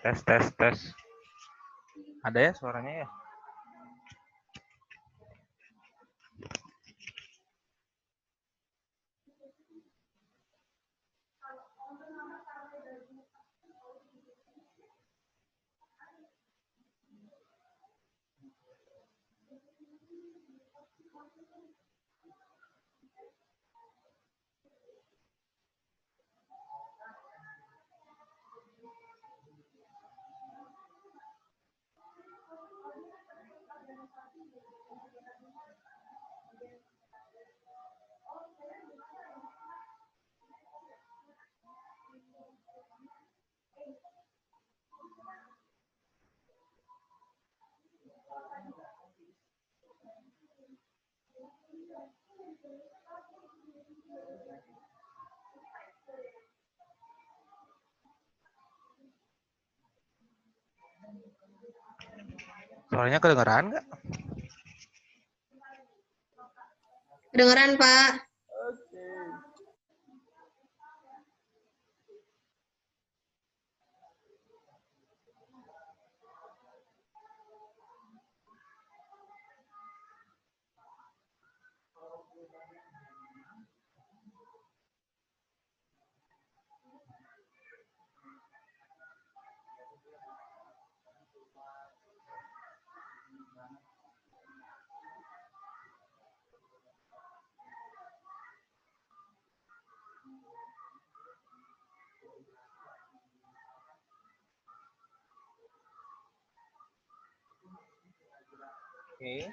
Tes, tes, tes. Ada ya suaranya ya? Suaranya kedengeran nggak? Kedengeran, Pak. Oke.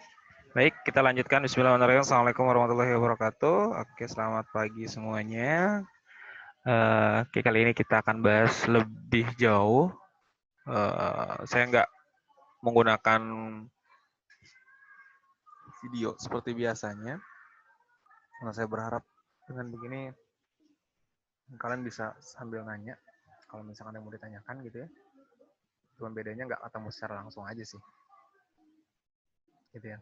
Baik, kita lanjutkan. Bismillahirrahmanirrahim. Assalamualaikum warahmatullahi wabarakatuh. Oke, selamat pagi semuanya. Oke, kali ini kita akan bahas lebih jauh. Saya nggak menggunakan video seperti biasanya. Karena saya berharap dengan begini kalian bisa sambil nanya. Kalau misalkan yang mau ditanyakan gitu ya. Cuma bedanya nggak ketemu secara langsung aja sih. Gitu ya.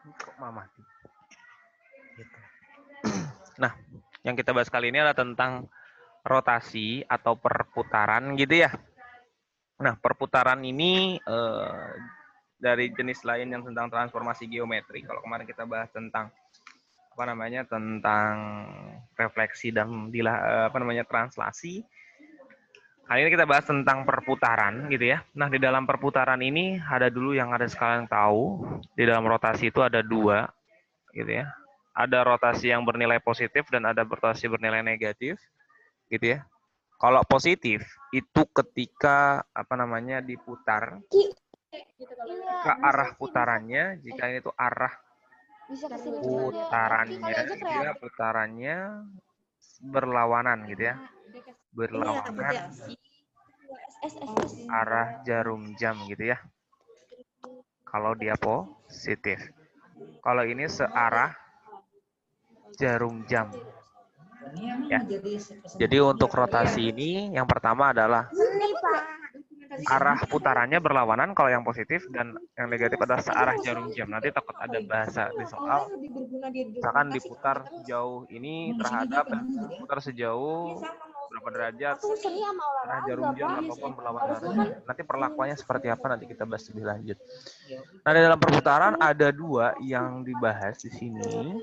Kok mati? Gitu. Nah, yang kita bahas kali ini adalah tentang rotasi atau perputaran gitu ya. Nah, perputaran ini dari jenis lain yang tentang transformasi geometri. Kalau kemarin kita bahas tentang tentang refleksi dan translasi. Kali ini kita bahas tentang perputaran gitu ya. Nah, di dalam perputaran ini ada dulu yang ada sekalian tahu, di dalam rotasi itu ada dua gitu ya. Ada rotasi yang bernilai positif dan ada rotasi bernilai negatif gitu ya. Kalau positif itu ketika diputar ke arah putarannya, jika ini tuh arah putarannya berlawanan gitu ya. Berlawanan arah jarum jam gitu ya. Kalau dia positif. Kalau ini searah jarum jam. Ya. Jadi untuk rotasi ini yang pertama adalah arah putarannya berlawanan kalau yang positif, dan yang negatif adalah searah jarum jam. Nanti takut ada bahasa di soal, misalkan diputar sejauh ini terhadap putar sejauh berapa derajat, arah jarum jam apapun berlawanan. Nanti perlakuannya seperti apa nanti kita bahas lebih lanjut. Nah, di dalam perputaran ada dua yang dibahas di sini.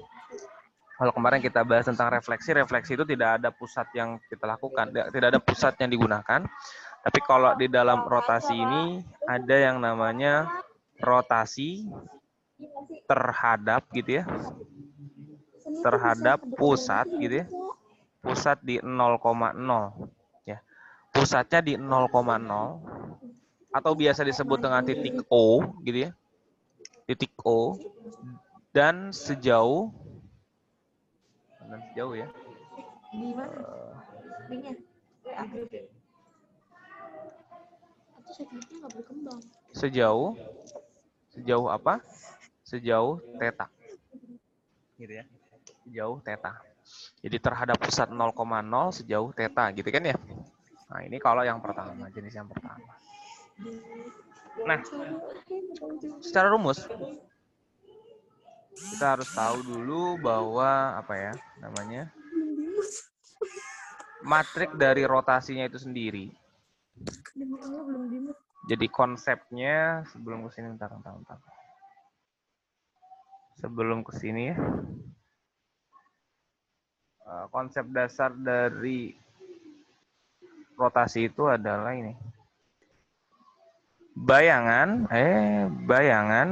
Kalau kemarin kita bahas tentang refleksi itu tidak ada pusat yang kita lakukan, tidak ada pusat yang digunakan. Tapi kalau di dalam rotasi ini ada yang namanya rotasi terhadap gitu ya. Terhadap pusat gitu ya. Pusat di 0,0 ya. Pusatnya di 0,0 atau biasa disebut dengan titik O gitu ya. Titik O dan sejauh ya. Sejauh apa? Sejauh theta. Gitu ya. Sejauh theta. Jadi terhadap pusat 0,0 sejauh theta gitu kan ya. Nah, ini kalau yang pertama, jenis yang pertama. Nah, secara rumus kita harus tahu dulu bahwa apa ya namanya matrik dari rotasinya itu sendiri. Jadi konsepnya sebelum ke sini bentar. Sebelum ke sini ya. Konsep dasar dari rotasi itu adalah ini. Bayangan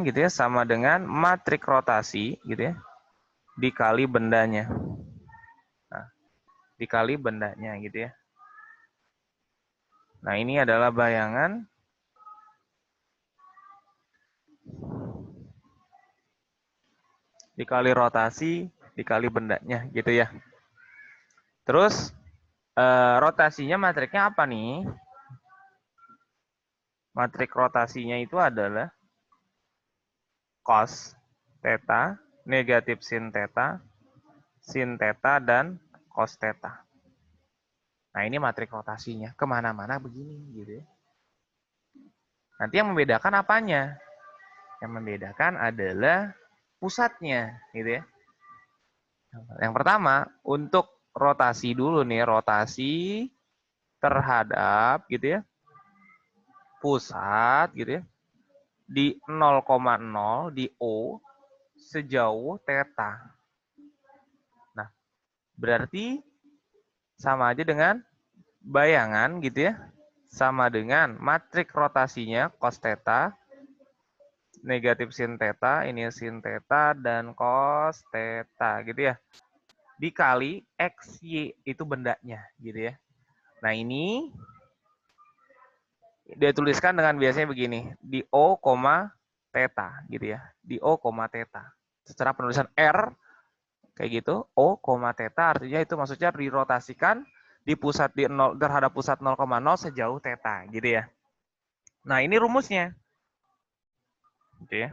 gitu ya sama dengan matrik rotasi gitu ya dikali bendanya. Nah, dikali bendanya gitu ya. Nah, ini adalah bayangan dikali rotasi dikali bendanya gitu ya. Terus rotasinya matriknya apa nih? Matrik rotasinya itu adalah cos theta negatif sin theta dan cos theta. Nah, ini matrik rotasinya. Kemana-mana begini gitu ya. Nanti yang membedakan apanya? Yang membedakan adalah pusatnya gitu ya. Yang pertama, untuk rotasi dulu nih, rotasi terhadap gitu ya. Pusat gitu ya. Di 0,0 di O sejauh theta. Nah, berarti sama aja dengan bayangan gitu ya. Sama dengan matrik rotasinya cos theta negatif sin theta, ini sin theta dan cos theta gitu ya. Dikali XY itu bendanya gitu ya. Nah, ini dia tuliskan dengan biasanya begini, di O, theta gitu ya. Di O, theta. Secara penulisan R kayak gitu, O, theta artinya itu maksudnya dirotasikan di pusat di 0 terhadap pusat 0,0 sejauh theta gitu ya. Nah, ini rumusnya. Gitu ya.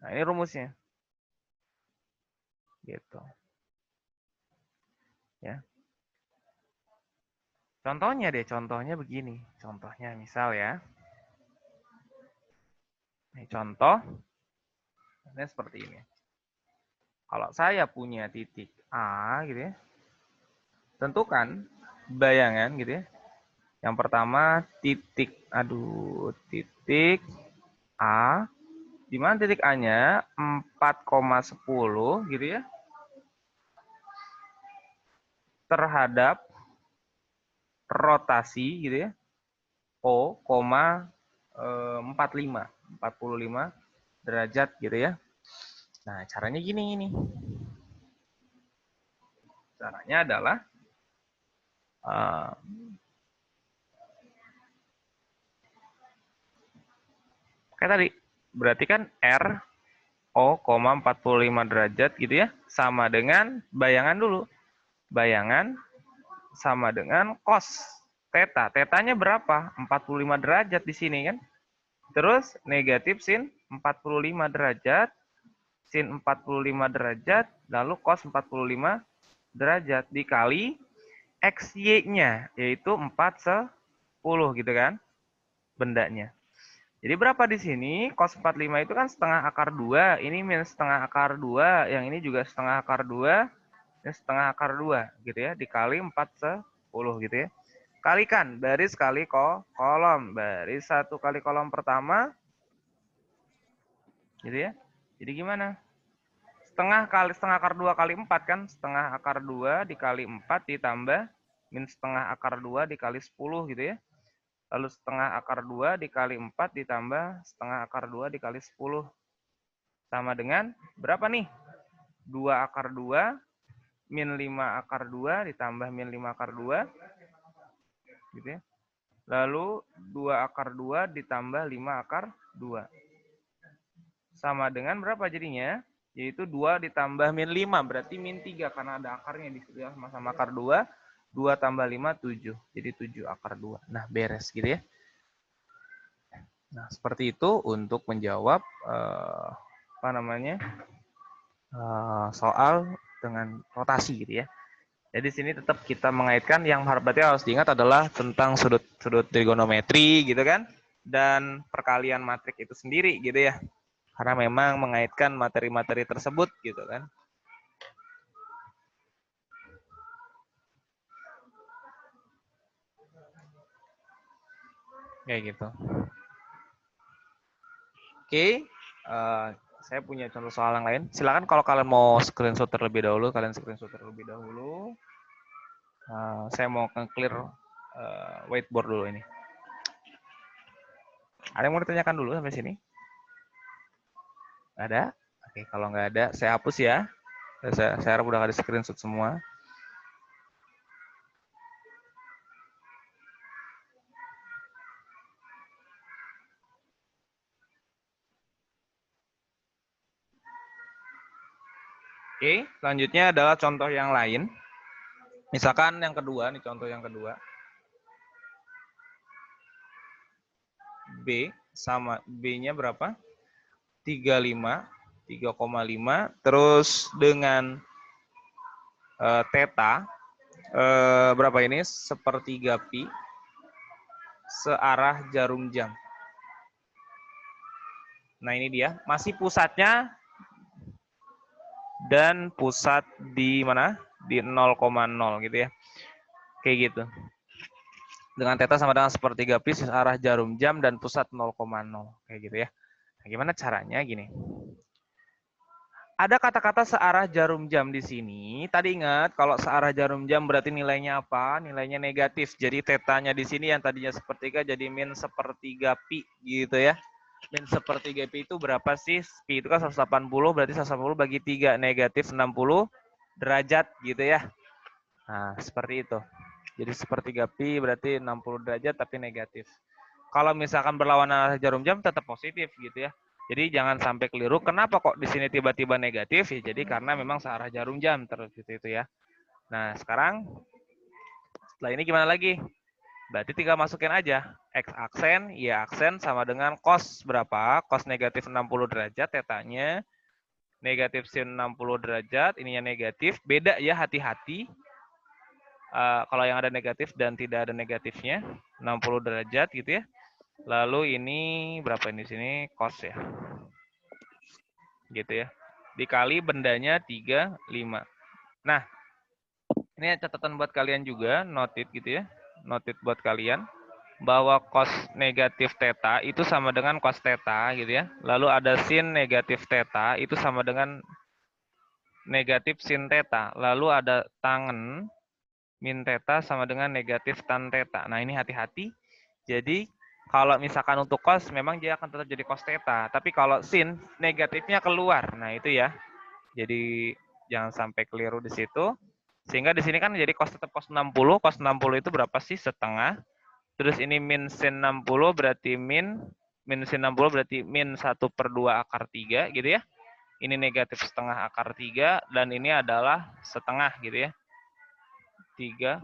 Nah, ini rumusnya. Gitu. Ya. Contohnya deh, contohnya begini. Contohnya misal ya. Ini contoh. Ini seperti ini. Kalau saya punya titik A gitu ya. Tentukan bayangan gitu ya. Yang pertama titik A. Di mana titik A-nya 4,10 gitu ya. Terhadap rotasi gitu ya. O, 45 derajat gitu ya. Nah, caranya gini ini. Caranya adalah kayak tadi. Berarti kan R O, 45 derajat gitu ya. Sama dengan bayangan dulu. Bayangan sama dengan cos theta. Tetanya berapa? 45 derajat di sini kan. Terus negatif sin 45 derajat. Sin 45 derajat. Lalu cos 45 derajat dikali XY-nya. Yaitu 4/10 gitu kan. Bendanya. Jadi berapa di sini? Cos 45 itu kan setengah akar 2. Ini minus setengah akar 2. Yang ini juga setengah akar 2. Ini setengah akar 2. Gitu ya. Dikali 4/10 gitu ya. Kalikan baris kali kolom. Baris 1 kali kolom pertama. Gitu ya. Jadi gimana? Setengah akar 2 kali 4 kan? Setengah akar 2 dikali 4 ditambah minus setengah akar 2 dikali 10 gitu ya. Lalu setengah akar 2 dikali 4 ditambah setengah akar 2 dikali 10. Sama dengan berapa nih? 2 akar 2 min 5 akar 2 ditambah min 5 akar 2. Gitu ya. Lalu 2 akar 2 ditambah 5 akar 2. Sama dengan berapa jadinya? Yaitu 2 ditambah min 5. Berarti min 3 karena ada akarnya di situ ya. Sama akar 2. 2 tambah 5, 7. Jadi 7 akar 2. Nah, beres gitu ya. Nah, seperti itu untuk menjawab soal dengan rotasi gitu ya. Jadi sini tetap kita mengaitkan yang berarti harus diingat adalah tentang sudut trigonometri gitu kan, dan perkalian matrik itu sendiri gitu ya. Karena memang mengaitkan materi-materi tersebut gitu kan. Kayak gitu. Oke, saya punya contoh soal yang lain. Silakan kalau kalian mau screenshot terlebih dahulu, kalian screenshot terlebih dahulu. Saya mau clear whiteboard dulu ini. Ada yang mau ditanyakan dulu sampai sini? Ada? Oke, kalau nggak ada, saya hapus ya. Saya harap udah ada screenshot semua. Oke, selanjutnya adalah contoh yang lain. Misalkan yang kedua, nih contoh yang kedua. B sama B-nya berapa? 35, 3,5. Terus dengan theta, berapa ini? Sepertiga pi searah jarum jam. Nah ini dia, masih pusatnya dan pusat di mana? Di 0,0 gitu ya. Kayak gitu. Dengan theta sama dengan sepertiga pi searah jarum jam dan pusat 0,0. Kayak gitu ya. Nah, gimana caranya? Gini. Ada kata-kata searah jarum jam di sini. Tadi ingat, kalau searah jarum jam berarti nilainya apa? Nilainya negatif. Jadi tetanya di sini yang tadinya sepertiga jadi min sepertiga pi gitu ya. Min sepertiga pi itu berapa sih? Pi itu kan 180, berarti 180 bagi 3, negatif 60 derajat gitu ya. Nah, seperti itu. Jadi sepertiga pi berarti 60 derajat tapi negatif. Kalau misalkan berlawanan arah jarum jam tetap positif gitu ya. Jadi jangan sampai keliru. Kenapa kok di sini tiba-tiba negatif? Ya, jadi karena memang searah jarum jam terus gitu itu ya. Nah, sekarang setelah ini gimana lagi? Berarti tinggal masukin aja. X aksen, Y aksen sama dengan cos berapa? Cos negatif 60 derajat, tetanya negatif sin 60 derajat, ininya negatif. Beda ya, hati-hati. Kalau yang ada negatif dan tidak ada negatifnya, 60 derajat gitu ya. Lalu ini berapa ini sini? Cos ya. Gitu ya. Dikali bendanya 35. Nah, ini catatan buat kalian juga, note it gitu ya. Note it buat kalian bahwa cos negatif theta itu sama dengan cos theta gitu ya. Lalu ada sin negatif theta itu sama dengan negatif sin theta. Lalu ada tangen min theta sama dengan negatif tan theta. Nah, ini hati-hati. Jadi kalau misalkan untuk cos memang dia akan tetap jadi cos theta, tapi kalau sin negatifnya keluar. Nah, itu ya. Jadi jangan sampai keliru di situ. Sehingga di sini kan jadi cos tetap cos 60. Cos 60 itu berapa sih? Setengah. Terus ini min sin 60 berarti min sin 60 berarti min 1/2 akar 3 gitu ya. Ini negatif setengah akar 3 dan ini adalah setengah gitu ya. 3/5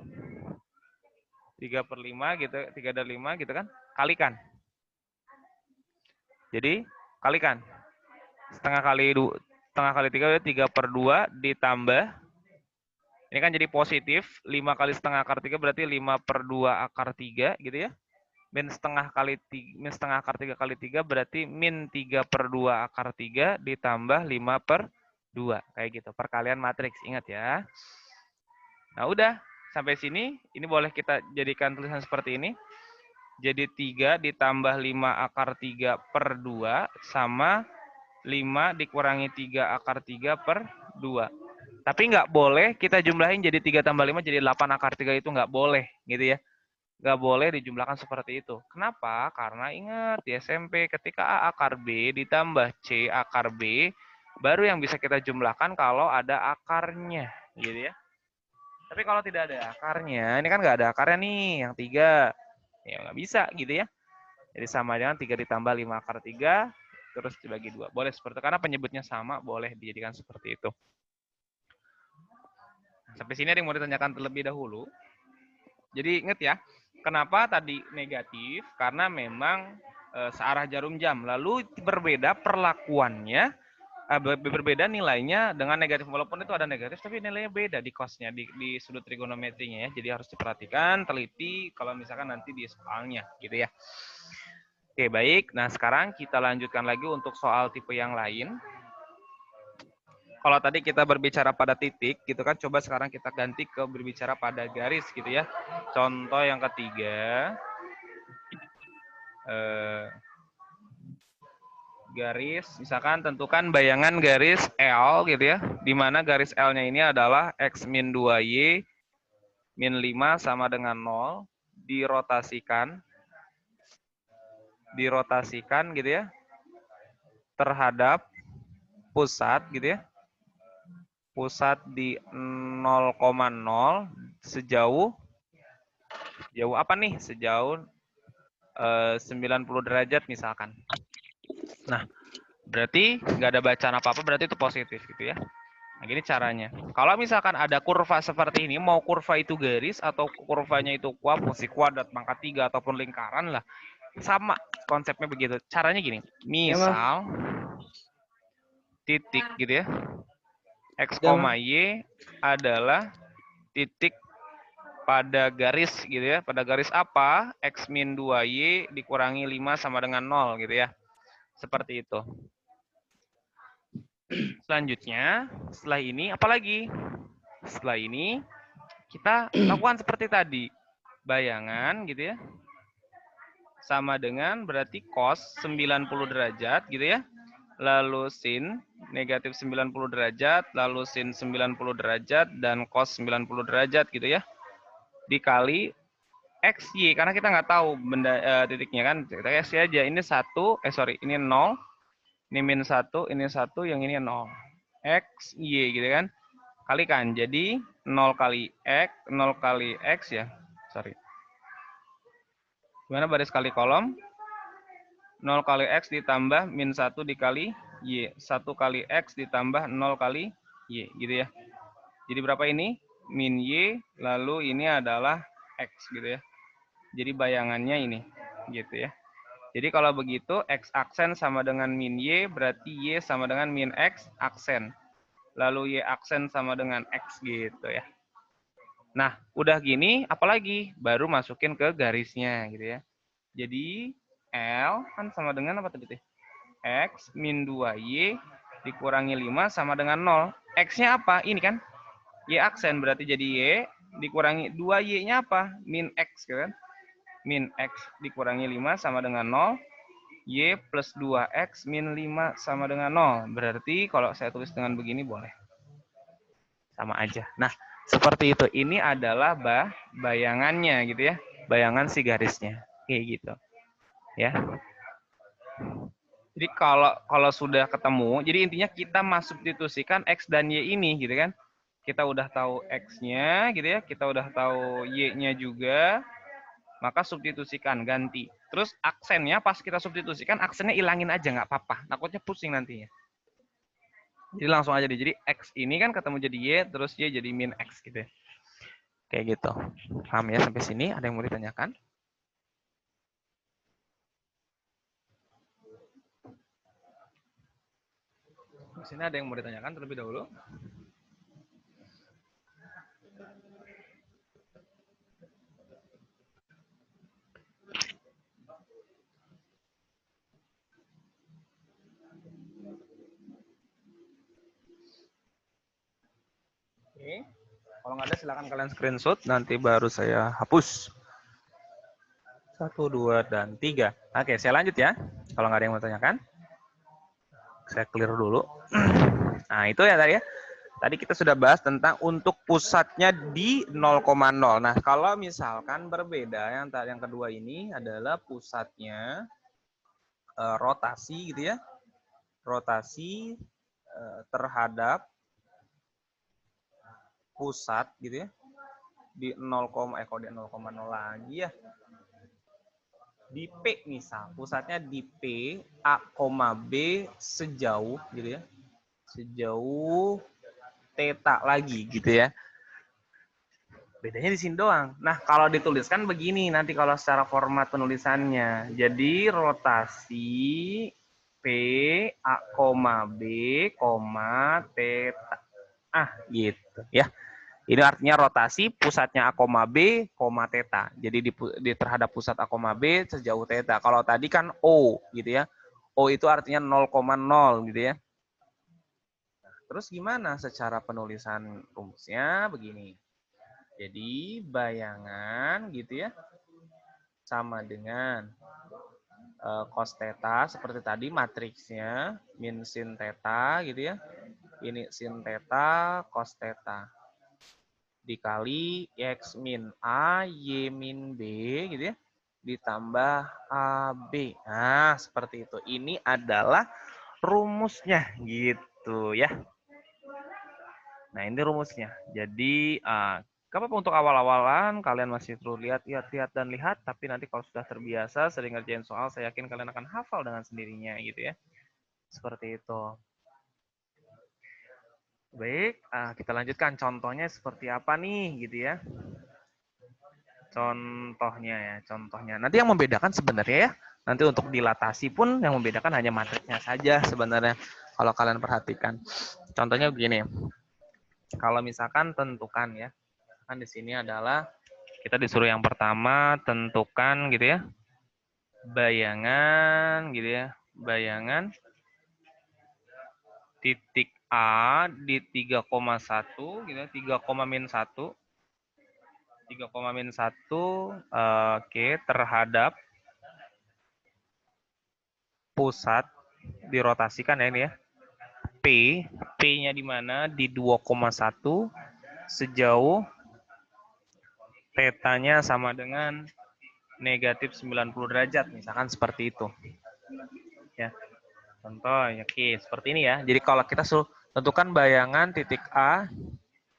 gitu, 3/5 gitu kan. Kalikan. Jadi kalikan. Setengah kali 3 3/2 ditambah. Ini kan jadi positif. 5 kali setengah akar 3 berarti 5/2 akar 3 gitu ya. Min setengah akar 3 kali 3 berarti min 3/2 akar 3 ditambah 5/2. Kayak gitu. Perkalian matriks. Ingat ya. Nah udah. Sampai sini. Ini boleh kita jadikan tulisan seperti ini. Jadi 3 ditambah 5 akar 3/2 sama 5 dikurangi 3 akar 3/2. Tapi nggak boleh kita jumlahin jadi 3 tambah 5 jadi 8 akar 3 itu nggak boleh gitu ya. Nggak boleh dijumlahkan seperti itu. Kenapa? Karena ingat di SMP ketika A akar B ditambah C akar B, baru yang bisa kita jumlahkan kalau ada akarnya gitu ya. Tapi kalau tidak ada akarnya, ini kan nggak ada akarnya nih, yang 3. Ya nggak bisa gitu ya. Jadi sama dengan 3 ditambah 5 akar 3, terus dibagi 2. Boleh seperti itu, karena penyebutnya sama, boleh dijadikan seperti itu. Sampai sini ada yang mau ditanyakan terlebih dahulu. Jadi ingat ya, kenapa tadi negatif? Karena memang searah jarum jam. Lalu berbeda perlakuannya berbeda nilainya dengan negatif, walaupun itu ada negatif tapi nilainya beda di cosnya di sudut trigonometrinya ya. Jadi harus diperhatikan, teliti kalau misalkan nanti di soalnya gitu ya. Oke, baik. Nah, sekarang kita lanjutkan lagi untuk soal tipe yang lain. Kalau tadi kita berbicara pada titik gitu kan, coba sekarang kita ganti ke berbicara pada garis gitu ya. Contoh yang ketiga, garis, misalkan tentukan bayangan garis L gitu ya, di mana garis L-nya ini adalah X min 2Y min 5 sama dengan 0, dirotasikan gitu ya, terhadap pusat gitu ya, pusat di 0,0 sejauh apa nih? Sejauh 90 derajat misalkan. Nah, berarti nggak ada bacaan apa-apa, berarti itu positif gitu ya. Nah, gini caranya. Kalau misalkan ada kurva seperti ini, mau kurva itu garis atau kurvanya itu fungsi kuadrat, pangkat 3, ataupun lingkaran lah, sama konsepnya begitu. Caranya gini, misal titik gitu ya, X, Y adalah titik pada garis gitu ya. Pada garis apa? X min 2Y dikurangi 5 sama dengan 0 gitu ya. Seperti itu. Selanjutnya, setelah ini apa lagi? Setelah ini kita lakukan seperti tadi. Bayangan gitu ya. Sama dengan berarti cos 90 derajat gitu ya. Lalu sin negatif 90 derajat, lalu sin 90 derajat, dan cos 90 derajat gitu ya. Dikali XY, karena kita nggak tahu benda titiknya kan. Kita XY aja. Ini 1, ini 0. Ini min 1, ini 1, yang ini 0. X, Y gitu kan. Kalikan. Jadi 0 kali X ya. Gimana baris kali kolom? 0 kali X ditambah min 1 dikali Y. 1 kali X ditambah 0 kali Y. Gitu ya. Jadi berapa ini? Min Y, lalu ini adalah X gitu ya. Jadi bayangannya ini. Gitu ya. Jadi kalau begitu, X aksen sama dengan min Y, berarti Y sama dengan min X aksen. Lalu Y aksen sama dengan X gitu ya. Nah, udah gini, apalagi? Baru masukin ke garisnya gitu ya. Jadi, L kan sama dengan apa tadi? X min 2Y dikurangi 5 sama dengan 0. X-nya apa? Ini kan? Y aksen, berarti jadi Y dikurangi 2Y-nya apa? Min X kan? Min X dikurangi 5 sama dengan 0. Y plus 2X min 5 sama dengan 0. Berarti kalau saya tulis dengan begini boleh. Sama aja. Nah, seperti itu. Ini adalah bayangannya gitu ya. Bayangan si garisnya. Kayak gitu. Ya. Jadi kalau sudah ketemu, jadi intinya kita substitusikan X dan Y ini gitu kan. Kita udah tahu X-nya gitu ya. Kita udah tahu Y-nya juga. Maka substitusikan, ganti. Terus aksennya pas kita substitusikan, aksennya ilangin aja, nggak apa-apa. Takutnya pusing nantinya. Jadi langsung aja. Jadi X ini kan ketemu jadi Y, terus Y jadi min X gitu ya. Kayak gitu. Paham ya sampai sini? Ada yang mau ditanyakan? Di sini ada yang mau ditanyakan terlebih dahulu? Oke. Kalau nggak ada silakan kalian screenshot, nanti baru saya hapus. 1, 2, dan 3. Oke, saya lanjut ya. Kalau nggak ada yang mau tanyakan. Saya clear dulu. Nah, itu ya tadi ya. Tadi kita sudah bahas tentang untuk pusatnya di 0,0. Nah, kalau misalkan berbeda, yang kedua ini adalah pusatnya rotasi gitu ya. Rotasi terhadap pusat gitu ya. Di 0, kok di 0,0 lagi ya. Di P misal, pusatnya di P, A, B sejauh gitu ya. Sejauh theta lagi gitu ya. Bedanya di sini doang. Nah, kalau dituliskan begini nanti kalau secara format penulisannya. Jadi rotasi P, A, B, theta. Gitu ya. Ini artinya rotasi pusatnya A, B, theta. Jadi di terhadap pusat A, B sejauh theta. Kalau tadi kan O gitu ya. O itu artinya 0,0 gitu ya. Terus gimana secara penulisan rumusnya? Begini. Jadi bayangan gitu ya sama dengan cos theta seperti tadi matriksnya min sin theta gitu ya. Ini sin theta cos theta dikali X min A, Y min B gitu ya, ditambah AB. Nah, seperti itu. Ini adalah rumusnya gitu ya. Nah, ini rumusnya. Jadi, apa untuk awal-awalan kalian masih perlu lihat, dan lihat, tapi nanti kalau sudah terbiasa sering ngerjain soal, saya yakin kalian akan hafal dengan sendirinya gitu ya. Seperti itu. Baik, kita lanjutkan contohnya seperti apa nih gitu ya. Contohnya. Nanti yang membedakan sebenarnya ya, nanti untuk dilatasi pun yang membedakan hanya matriksnya saja sebenarnya. Kalau kalian perhatikan. Contohnya begini. Kalau misalkan tentukan ya. Kan di sini adalah kita disuruh yang pertama tentukan gitu ya. Bayangan gitu ya. Bayangan titik A di 3,1 gitu ya. 3,-1. 3,-1 oke, terhadap pusat dirotasikan ya ini ya. P-nya di mana? Di 2,1 sejauh tetanya sama dengan negatif 90 derajat, misalkan seperti itu. Ya. Contoh, oke, seperti ini ya. Jadi kalau kita suruh tentukan bayangan titik A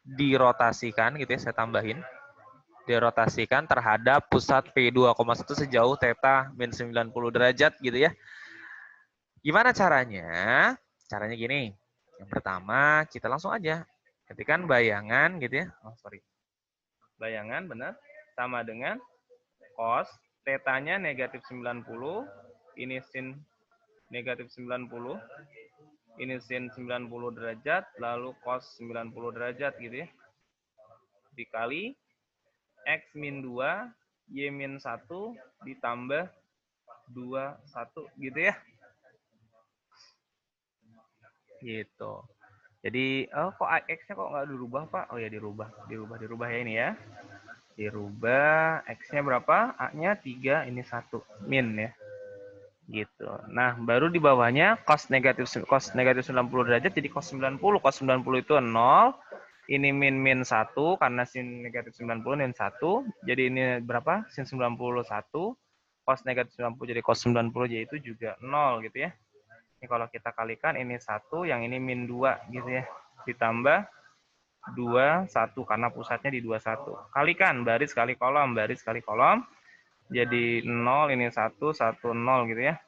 dirotasikan gitu ya, saya tambahin. Dirotasikan terhadap pusat P2,1 sejauh theta min 90 derajat gitu ya. Gimana caranya? Caranya gini. Yang pertama, kita langsung aja ketikkan bayangan gitu ya. Bayangan benar sama dengan cos tetanya negatif 90, ini sin negatif 90, ini sin 90 derajat, lalu cos 90 derajat gitu ya. Dikali X min 2, Y min 1 ditambah 2, 1 gitu ya. Gitu. Jadi, kok X-nya kok nggak dirubah, Pak? Oh ya, dirubah ya ini ya. Dirubah, X-nya berapa? A-nya 3, ini 1. Min ya. Gitu. Nah, baru di bawahnya cos negatif 90 derajat jadi cos 90. Cos 90 itu 0. Ini min 1 karena sin negatif 90 min 1. Jadi ini berapa? Sin 91. Cos negatif 90 jadi cos 90 jadi itu juga 0 gitu ya. Ini kalau kita kalikan ini 1, yang ini min 2 gitu ya. Ditambah 2, 1 karena pusatnya di 21. Kalikan baris kali kolom, jadi 0, ini 1, 1, 0 gitu ya.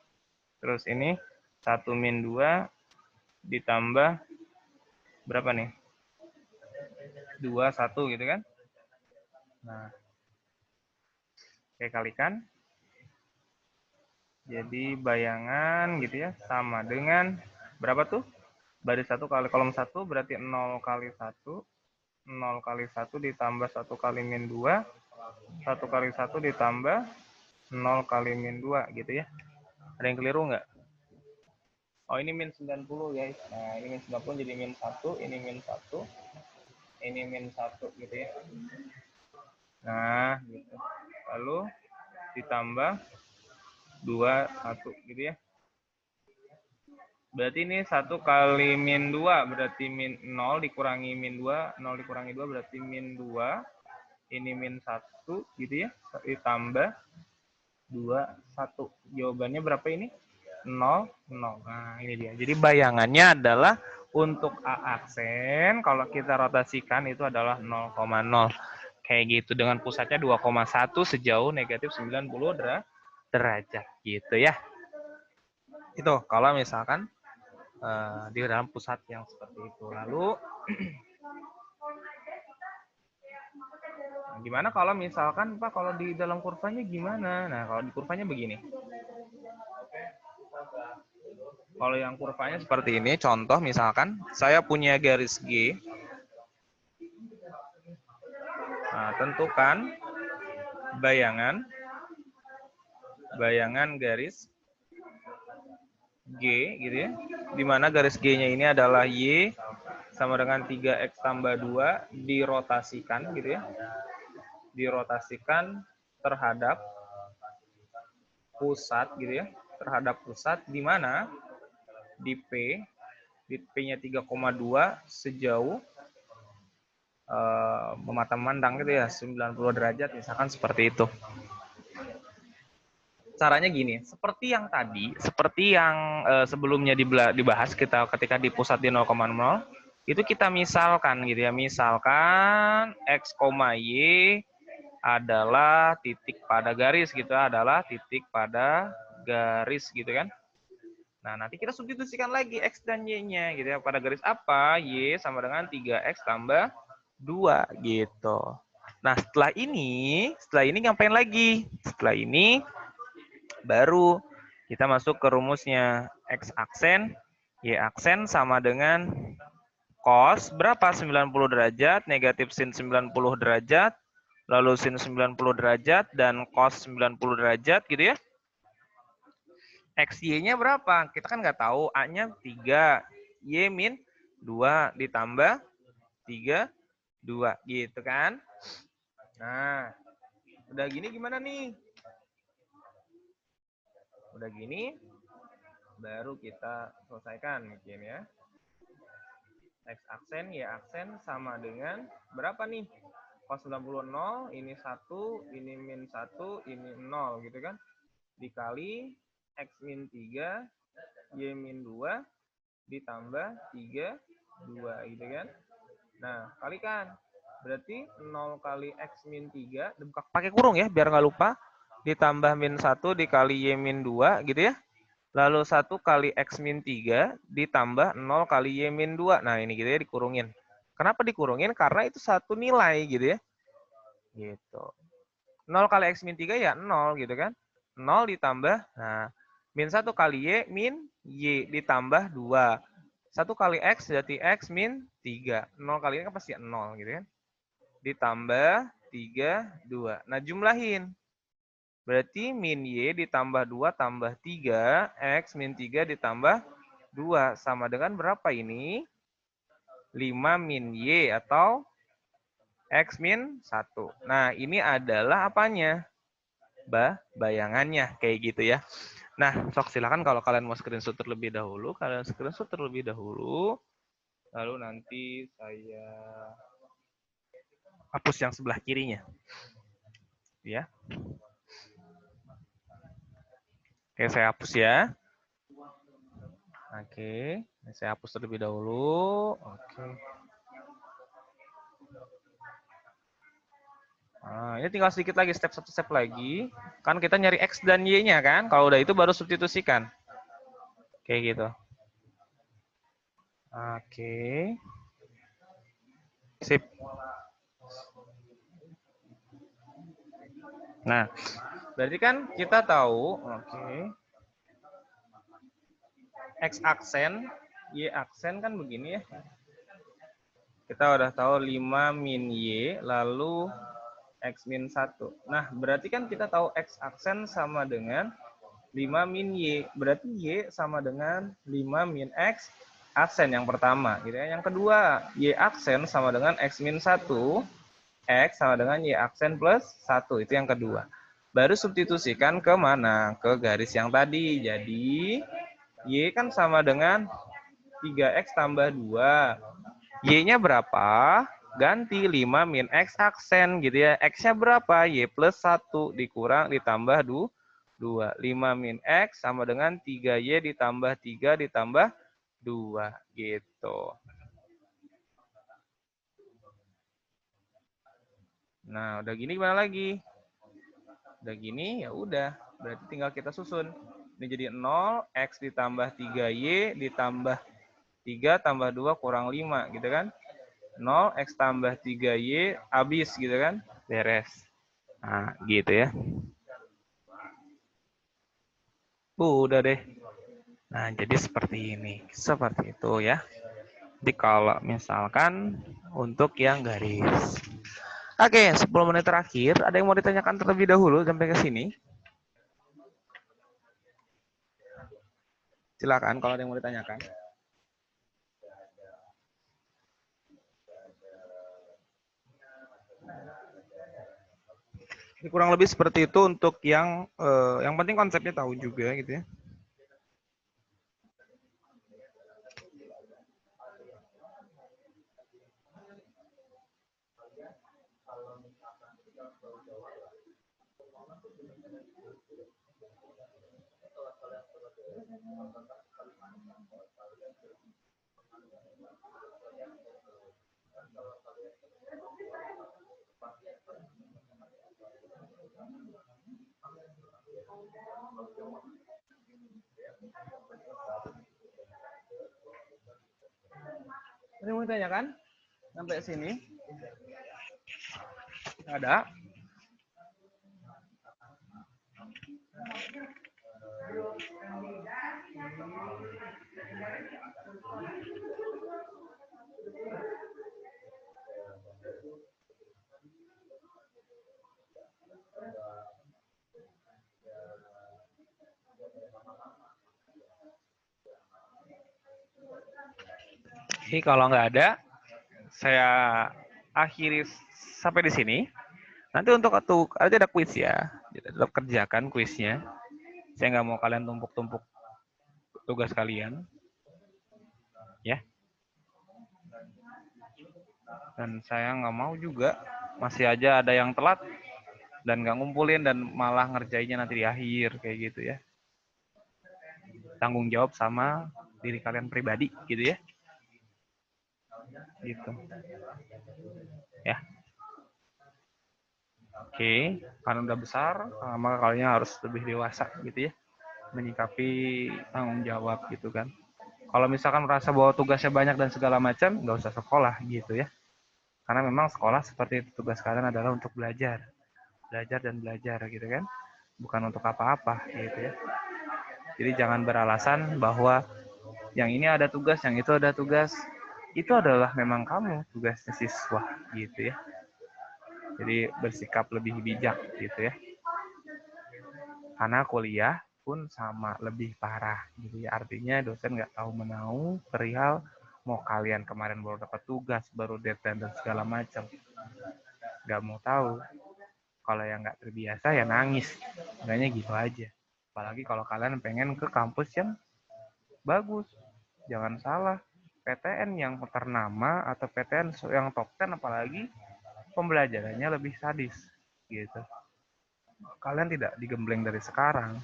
Terus ini 1 min 2 ditambah berapa nih? 2, 1 gitu kan. Nah, oke, kalikan. Jadi bayangan gitu ya, sama dengan berapa tuh? Baris 1 kali kolom 1 berarti 0 kali 1. 0 kali 1 ditambah 1 kali min 2. 1 kali 1 ditambah 0 kali min 2 gitu ya. Ada yang keliru nggak? Oh, ini min 90 guys. Nah, ini min 90 jadi min 1, ini min 1, ini min 1 gitu ya. Nah, gitu. Lalu ditambah 2, 1 gitu ya. Berarti ini 1 kali min 2 berarti min 0 dikurangi min 2, 0 dikurangi 2 berarti min 2. Ini min 1 gitu ya. Ditambah 2, 1. Jawabannya berapa ini? 0, 0. Nah, ini dia. Jadi bayangannya adalah untuk A aksen kalau kita rotasikan itu adalah 0,0. Kayak gitu dengan pusatnya 2,1 sejauh negatif 90 derajat gitu ya. Itu kalau misalkan di dalam pusat yang seperti itu. Lalu gimana kalau misalkan Pak kalau di dalam kurvanya gimana? Nah, kalau di kurvanya begini. Kalau yang kurvanya seperti ini, contoh misalkan saya punya garis G. Nah, tentukan bayangan garis G gitu ya. Di mana garis G-nya ini adalah Y sama dengan 3X tambah 2 dirotasikan gitu ya. Dirotasikan terhadap pusat gitu ya. Terhadap pusat di mana di P-nya 3,2 sejauh memata memandang gitu ya, 90 derajat misalkan seperti itu. Caranya gini, seperti yang tadi, seperti yang sebelumnya dibahas kita ketika di pusat di 0,0, itu kita misalkan gitu ya, misalkan X, Y adalah titik pada garis gitu, adalah titik pada garis gitu kan. Nah, nanti kita substitusikan lagi X dan Y-nya gitu ya. Pada garis apa? Y sama dengan 3X tambah 2 gitu. Nah, setelah ini ngapain lagi? Setelah ini baru kita masuk ke rumusnya. X aksen, Y aksen sama dengan cos berapa? 90 derajat, negatif sin 90 derajat, lalu sin 90 derajat, dan cos 90 derajat gitu ya. XY-nya berapa? Kita kan nggak tahu. A-nya 3. Y min 2 ditambah 3, 2. Gitu kan? Nah, udah gini gimana nih? Udah gini, baru kita selesaikan mungkin ya. X aksen, Y aksen sama dengan berapa nih? Cos 90, 0, ini 1, ini min 1, ini 0 gitu kan? Dikali X min 3, Y min 2, ditambah 3, 2 gitu kan. Nah, kalikan. Berarti 0 kali X min 3, pakai kurung ya biar nggak lupa. Ditambah min 1 dikali Y min 2 gitu ya. Lalu 1 kali X min 3 ditambah 0 kali Y min 2. Nah, ini gitu ya dikurungin. Kenapa dikurungin? Karena itu satu nilai gitu ya. Gitu. 0 kali X min 3 ya 0 gitu kan. 0 ditambah, nah, min 1 kali Y min Y ditambah 2. 1 kali X berarti X min 3. 0 kali ini kan pasti 0 gitu kan. Ditambah 3, 2. Nah, jumlahin. Berarti min Y ditambah 2 tambah 3, X min 3 ditambah 2. Sama dengan berapa ini? 5 min Y atau X min 1. Nah, ini adalah apanya? Bayangannya, kayak gitu ya. Nah, sok silakan kalau kalian mau screenshot terlebih dahulu, kalian screenshot terlebih dahulu. Lalu nanti saya hapus yang sebelah kirinya. Ya. Oke, saya hapus ya. Oke, saya hapus terlebih dahulu. Oke. Nah, ini tinggal sedikit lagi, satu step lagi. Kan kita nyari X dan Y-nya kan. Kalau udah itu baru substitusikan. Kayak gitu. Oke. Sip. Nah, berarti kan kita tahu, oke. X aksen, Y aksen kan begini ya. Kita udah tahu 5 min Y, lalu X min 1. Nah, berarti kan kita tahu X aksen sama dengan 5 min Y. Berarti Y sama dengan 5 min X aksen yang pertama. Gitu ya. Yang kedua, Y aksen sama dengan X min 1. X sama dengan Y aksen plus 1. Itu yang kedua. Baru substitusikan ke mana? Ke garis yang tadi. Jadi, Y kan sama dengan 3X tambah 2. Y-nya berapa? Ganti 5 min X aksen gitu ya. X-nya berapa? Y plus 1 dikurang ditambah 2. 5 min X sama dengan 3Y ditambah 3 ditambah 2 gitu. Nah, udah gini gimana lagi? Udah gini ya udah. Berarti tinggal kita susun. Ini jadi 0, X ditambah 3Y ditambah 3 tambah 2 kurang 5 gitu kan. 0, X tambah 3Y habis gitu kan. Beres. Nah, gitu ya. Udah deh. Nah, jadi seperti ini. Seperti itu ya. Jadi kalau misalkan untuk yang garis. Oke, 10 menit terakhir. Ada yang mau ditanyakan terlebih dahulu sampai ke sini? Silakan kalau ada yang mau ditanyakan. Ini kurang lebih seperti itu untuk yang penting konsepnya tahu juga gitu ya. Ini mau ditanyakan sampai sini? Ada? Oke, kalau nggak ada, saya akhiri sampai di sini. Nanti untuk ada kuis ya. Tetap kerjakan kuisnya. Saya nggak mau kalian tumpuk-tumpuk tugas kalian. Ya. Dan saya nggak mau juga masih aja ada yang telat dan nggak ngumpulin dan malah ngerjainnya nanti di akhir kayak gitu ya. Tanggung jawab sama diri kalian pribadi gitu ya. Gitu. Ya. Oke, karena udah besar, maka kalian harus lebih dewasa gitu ya, menyikapi tanggung jawab gitu kan. Kalau misalkan merasa bahwa tugasnya banyak dan segala macam, nggak usah sekolah gitu ya. Karena memang sekolah seperti itu, tugas kalian adalah untuk belajar dan belajar gitu kan, bukan untuk apa-apa gitu ya. Jadi jangan beralasan bahwa yang ini ada tugas, yang itu ada tugas. Itu adalah memang kamu tugasnya siswa gitu ya. Jadi bersikap lebih bijak gitu ya. Karena kuliah pun sama lebih parah gitu ya. Artinya dosen nggak tahu menau perihal mau kalian kemarin baru dapat tugas, baru deadline dan segala macam. Nggak mau tahu. Kalau yang nggak terbiasa ya nangis. Makanya gitu aja. Apalagi kalau kalian pengen ke kampus yang bagus. Jangan salah. PTN yang ternama atau PTN yang top 10 apalagi pembelajarannya lebih sadis gitu. Kalian tidak digembleng dari sekarang.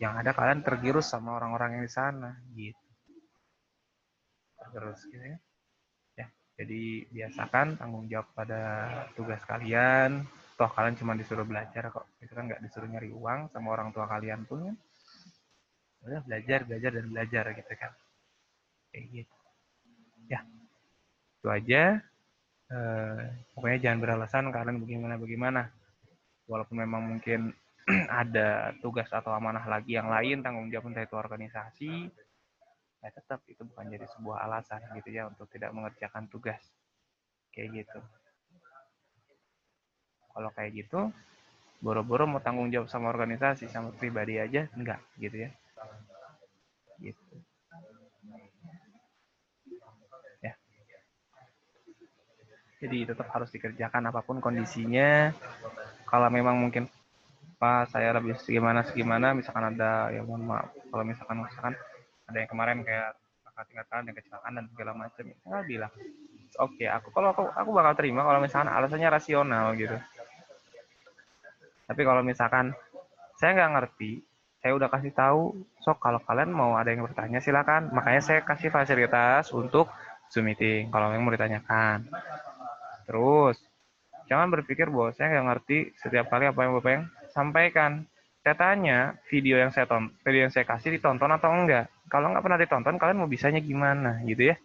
Yang ada kalian tergerus sama orang-orang yang di sana gitu. Terus gitu ya. Ya, jadi biasakan tanggung jawab pada tugas kalian. Toh kalian cuma disuruh belajar kok. Itu kan nggak disuruh nyari uang sama orang tua kalian pun kan. Udah belajar dan belajar gitu kan. Kayak gitu. Ya, itu aja. Pokoknya jangan beralasan kalian bagaimana. Walaupun memang mungkin ada tugas atau amanah lagi yang lain, tanggung jawab entah itu organisasi, ya tetap itu bukan jadi sebuah alasan gitu ya untuk tidak mengerjakan tugas. Kayak gitu. Kalau kayak gitu, boro-boro mau tanggung jawab sama organisasi, sama pribadi aja, enggak gitu ya. Gitu. Ya. Jadi tetap harus dikerjakan apapun kondisinya. Kalau memang mungkin Pak saya lebih segimana, misalkan ada ya mohon maaf kalau misalkan ada yang kemarin kayak kakak tingkat kalian yang kecelakaan dan segala macam, ya bilang oke, aku bakal terima kalau misalkan alasannya rasional gitu. Tapi kalau misalkan saya nggak ngerti, saya udah kasih tahu, sok kalau kalian mau ada yang bertanya silakan. Makanya saya kasih fasilitas untuk Zoom meeting kalau yang mau ditanyakan. Terus jangan berpikir bahwa saya nggak ngerti setiap kali apa yang Bapak yang sampaikan. Saya tanya video yang saya kasih ditonton atau enggak. Kalau nggak pernah ditonton, kalian mau bisanya gimana gitu ya?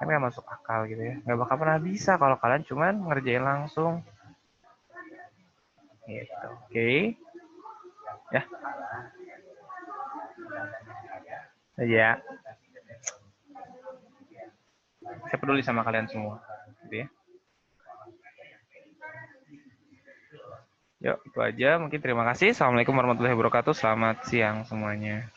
Kan nggak masuk akal gitu ya. Nggak bakal pernah bisa kalau kalian cuman ngerjain langsung. Gitu. Oke. Ya. Ya. Saya peduli sama kalian semua, gitu ya. Yuk, itu aja. Mungkin terima kasih. Assalamualaikum warahmatullahi wabarakatuh. Selamat siang semuanya.